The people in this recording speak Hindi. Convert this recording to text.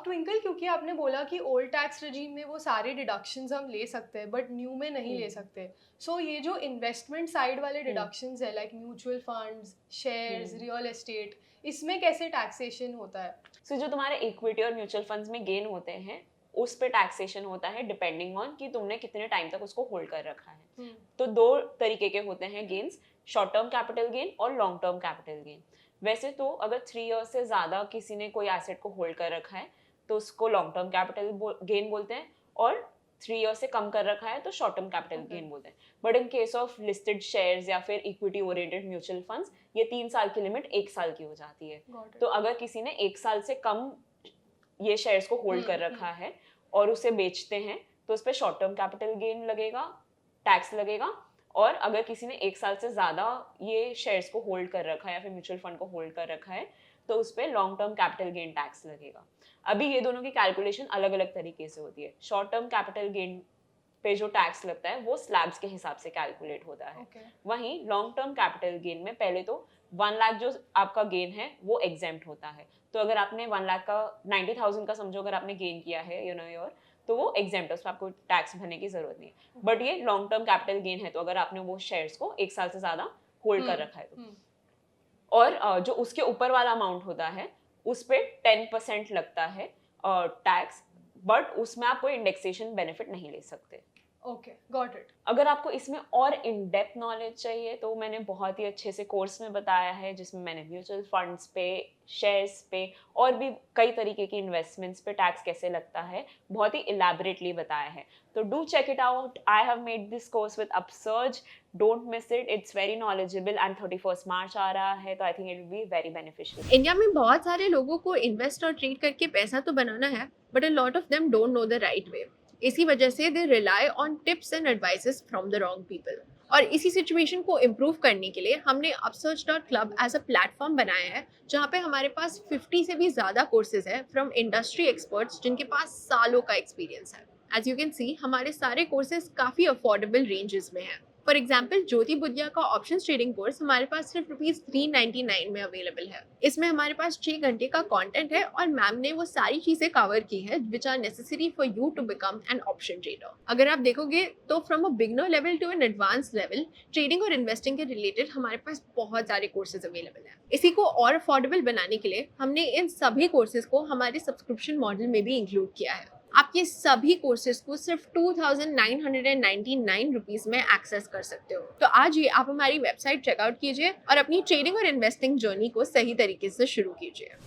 ट्विंकल, क्योंकि आपने बोला कि ओल्ड टैक्स रजीम में वो सारे डिडक्शंस हम ले सकते हैं बट न्यू में नहीं ले सकते, सो ये जो इन्वेस्टमेंट साइड वाले डिडक्शंस है like mutual funds, shares, real estate, इसमें कैसे टैक्सेशन होता है? सो जो तुम्हारे इक्विटी और म्यूचुअल फंड्स में गेन होते हैं उस पे टैक्सेशन होता है डिपेंडिंग ऑन कि तुमने कितने टाइम तक उसको होल्ड कर रखा है। तो दो तरीके के होते हैं gains, short term capital gain और लॉन्ग टर्म कैपिटल गेन। वैसे तो अगर 3 ईयर्स से ज़्यादा किसी ने कोई एसेट को होल्ड कर रखा है तो उसको लॉन्ग टर्म कैपिटल गेन बोलते हैं, और 3 ईयर्स से कम कर रखा है तो शॉर्ट टर्म कैपिटल गेन बोलते हैं। But in case of listed shares या फिर इक्विटी ओरिएंटेड म्यूचुअल फंड्स, ये 3 साल की लिमिट 1 साल की हो जाती है। तो अगर किसी ने 1 साल से कम ये शेयर्स को होल्ड कर रखा है और उसे बेचते हैं तो उस पर शॉर्ट टर्म कैपिटल गेन लगेगा, टैक्स लगेगा। और अगर किसी ने 1 साल से ज़्यादा ये शेयर्स को होल्ड कर रखा है या फिर म्यूचुअल फंड को होल्ड कर रखा है तो उस पर long term capital gain tax लगेगा। अभी ये दोनों की कैलकुलेशन अलग अलग तरीके से होती है। शॉर्ट टर्म कैपिटल गेन पे जो टैक्स लगता है वो स्लैब्स के हिसाब से कैलकुलेट होता है। वहीं लॉन्ग टर्म कैपिटल गेन में पहले तो 1 लाख जो आपका गेन है वो एग्जेम्प्ट होता है। तो अगर आपने 1 लाख का 90,000 का समझो अगर आपने गेन किया है ईयर, तो वो एग्जेम्प्ट है, उस पर आपको टैक्स भरने की जरूरत नहीं है। बट ये लॉन्ग टर्म कैपिटल गेन है तो अगर आपने वो शेयर्स को 1 साल से ज्यादा होल्ड कर रखा है तो। और जो उसके ऊपर वाला अमाउंट होता है उस पर 10% लगता है टैक्स, बट उसमें आप कोई इंडेक्सेशन बेनिफिट नहीं ले सकते। Okay, got it. अगर आपको इसमें और इन डेप्थ नॉलेज चाहिए तो मैंने बहुत ही अच्छे से कोर्स में बताया है जिसमें मैंने म्यूचुअल फंड्स पे, शेयर्स पे और भी कई तरीके की इन्वेस्टमेंट्स पे टैक्स कैसे लगता है बहुत ही इलैबोरेटली बताया है। तो do check it out. I have made this course with Upsurge, don't miss it, it's very knowledgeable and 31 मार्च आ रहा है तो I think it will be very beneficial. India में बहुत सारे लोगों को इन्वेस्ट और ट्रेड करके पैसा तो बनाना है but a lot of them don't know the right way. इसी वजह से they rely on tips and advices from the wrong people. और इसी सिचुएशन को इम्प्रूव करने के लिए हमने upsurge.club एज अ प्लेटफॉर्म बनाया है जहाँ पे हमारे पास 50 से भी ज़्यादा कोर्सेज है फ्रॉम इंडस्ट्री एक्सपर्ट्स जिनके पास सालों का एक्सपीरियंस है। एज यू कैन सी हमारे सारे कोर्सेज काफ़ी अफोर्डेबल रेंजेस में हैं। फॉर एग्जाम्पल ज्योति बुद्धिया का ऑप्शन ट्रेडिंग कोर्स हमारे पास सिर्फ ₹399 में अवेलेबल है। इसमें हमारे पास 6 घंटे का कंटेंट है और मैम ने वो सारी चीजें कवर की है which are necessary for you to become an option trader. अगर आप देखोगे तो from a beginner level to an advance level trading और इन्वेस्टिंग के रिलेटेड हमारे पास बहुत सारे कोर्सेज अवेलेबल हैं। इसी को और अफोर्डेबल बनाने के लिए हमने इन सभी कोर्सेज को हमारे सब्सक्रिप्शन मॉडल में भी इंक्लूड किया है। आप ये सभी कोर्सेज को सिर्फ 2,999 रुपीज में एक्सेस कर सकते हो। तो आज ही आप हमारी वेबसाइट चेकआउट कीजिए और अपनी ट्रेडिंग और इन्वेस्टिंग जर्नी को सही तरीके से शुरू कीजिए।